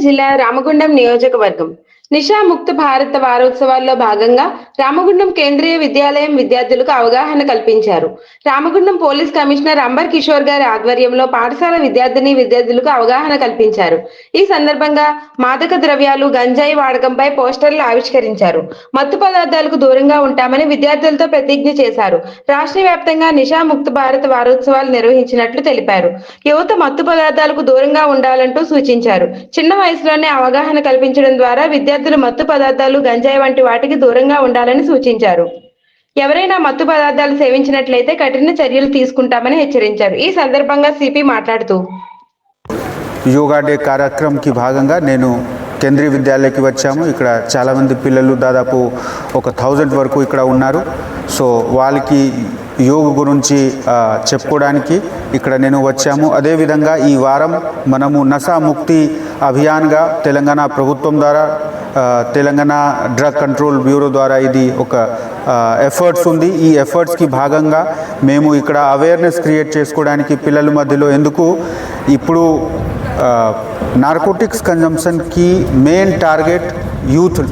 జిల్లా రామగుండం నియోజకవర్గం నిషా ముక్త భారత వారోత్సవాల్లో భాగంగా రామగుండం కేంద్రీయ విద్యాలయం విద్యార్థులకు అవగాహన కల్పించారు. రామగుండం పోలీస్ కమిషనర్ అంబర్ కిషోర్ గారి ఆధ్వర్యంలో పాఠశాల విద్యార్థులకు అవగాహన కల్పించారు. ఈ సందర్భంగా మాదక ద్రవ్యాలు, గంజాయి వాడకంపై పోస్టర్లు ఆవిష్కరించారు. మత్తు పదార్థాలకు దూరంగా ఉంటామని విద్యార్థులతో ప్రతిజ్ఞ చేశారు. రాష్ట్ర వ్యాప్తంగా నిషా ముక్త భారత వారోత్సవాలు నిర్వహించినట్లు తెలిపారు. యువత మత్తు పదార్థాలకు దూరంగా ఉండాలంటూ సూచించారు. చిన్న వయసులోనే అవగాహన కల్పించడం ద్వారా విద్యార్థులు మత్తు పదార్థాలు, గంజాయి వంటి వాటికి దూరంగా ఉండాలని సూచించారు. ఎవరైనా మత్తు పదార్థాలు సేవించినట్లయితే కఠిన చర్యలు తీసుకుంటామని హెచ్చరించారు. ఈ సందర్భంగా సిపి మాట్లాడుతూ యోగా డే కార్యక్రమంకి భాగంగా నేను కేంద్రీయ విద్యాలయకి వచ్చాము. ఇక్కడ చాలామంది పిల్లలు దాదాపు 1000 వరకు ఇక్కడ ఉన్నారు. సో వాళ్ళకి యోగ గురించి చెప్పుకోవడానికి ఇక్కడ నేను వచ్చాము. అదేవిధంగా ఈ వారం మనము నశా ముక్తి అభియాన్గా తెలంగాణ ప్రభుత్వం ద్వారా, తెలంగాణ డ్రగ్ కంట్రోల్ బ్యూరో ద్వారా ఇది ఒక ఎఫర్ట్స్ ఉంది. ఈ ఎఫర్ట్స్కి భాగంగా మేము ఇక్కడ అవేర్నెస్ క్రియేట్ చేసుకోవడానికి పిల్లల మధ్యలో, ఎందుకు ఇప్పుడు నార్కోటిక్స్ కన్జంప్షన్కి మెయిన్ టార్గెట్ యూత్,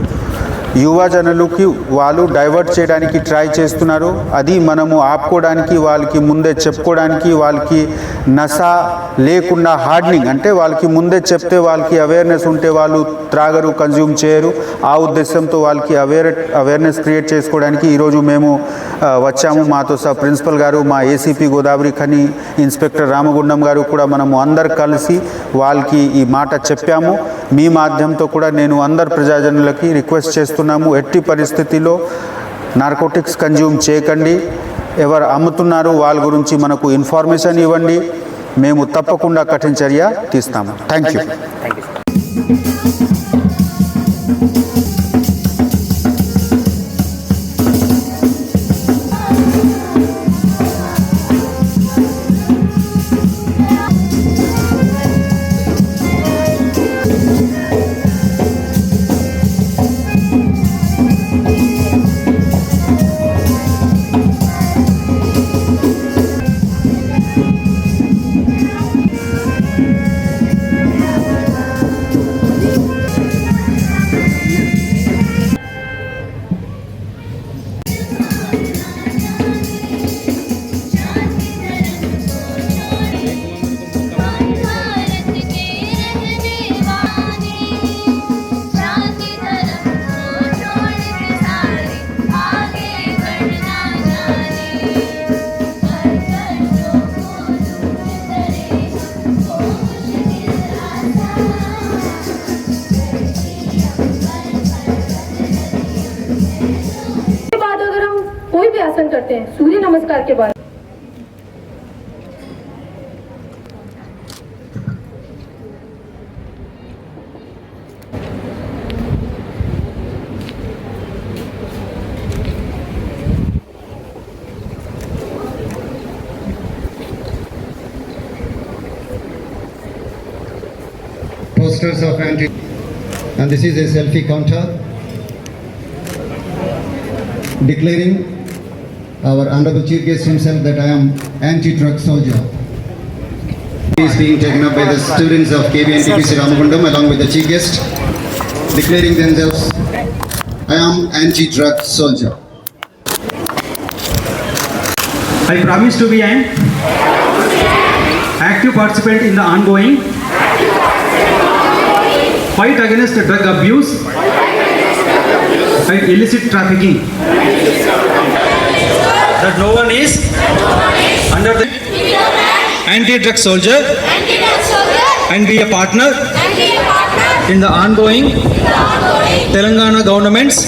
యువజనులకి వాళ్ళు డైవర్ట్ చేయడానికి ట్రై చేస్తున్నారు. అది మనము ఆపుకోవడానికి, వాళ్ళకి ముందే చెప్పుకోవడానికి, వాళ్ళకి నశా లేకుండా హార్డనింగ్ అంటే వాళ్ళకి ముందే చెప్తే వాళ్ళకి అవేర్నెస్ ఉంటే వాళ్ళు త్రాగరు, కన్జ్యూమ్ చేయరు. ఆ ఉద్దేశంతో వాళ్ళకి అవేర్నెస్ క్రియేట్ చేసుకోవడానికి ఈరోజు మేము వచ్చాము. మాతో ప్రిన్సిపల్ గారు, మా ఏసీపీ గోదావరి ఖని ఇన్స్పెక్టర్ రామగుండం గారు కూడా మనము అందరు కలిసి వాళ్ళకి ఈ మాట చెప్పాము. మీ మాధ్యమంతో కూడా నేను అందరు ప్రజాజనులకి రిక్వెస్ట్ చేస్తున్నాము, ఎట్టి పరిస్థితిలో నార్కోటిక్స్ కన్జ్యూమ్ చేయకండి. ఎవరు అమ్ముతున్నారు వాళ్ళ గురించి మనకు ఇన్ఫర్మేషన్ ఇవ్వండి. మేము తప్పకుండా కఠిన చర్య తీస్తాము. Thank you. आसन करते हैं सूर्य नमस्कार के बाद। Posters of anti, and this is a selfie counter declaring our Honorable Chief Guest himself that I am anti-drug soldier. He is being taken up by the students of KBNTPC Ramagundam along with the Chief Guest, declaring themselves, I am anti-drug soldier. I promise to be an active participant in the ongoing fight against drug abuse and illicit trafficking. That no one is under the anti-drug soldier and be a partner in the ongoing Telangana government's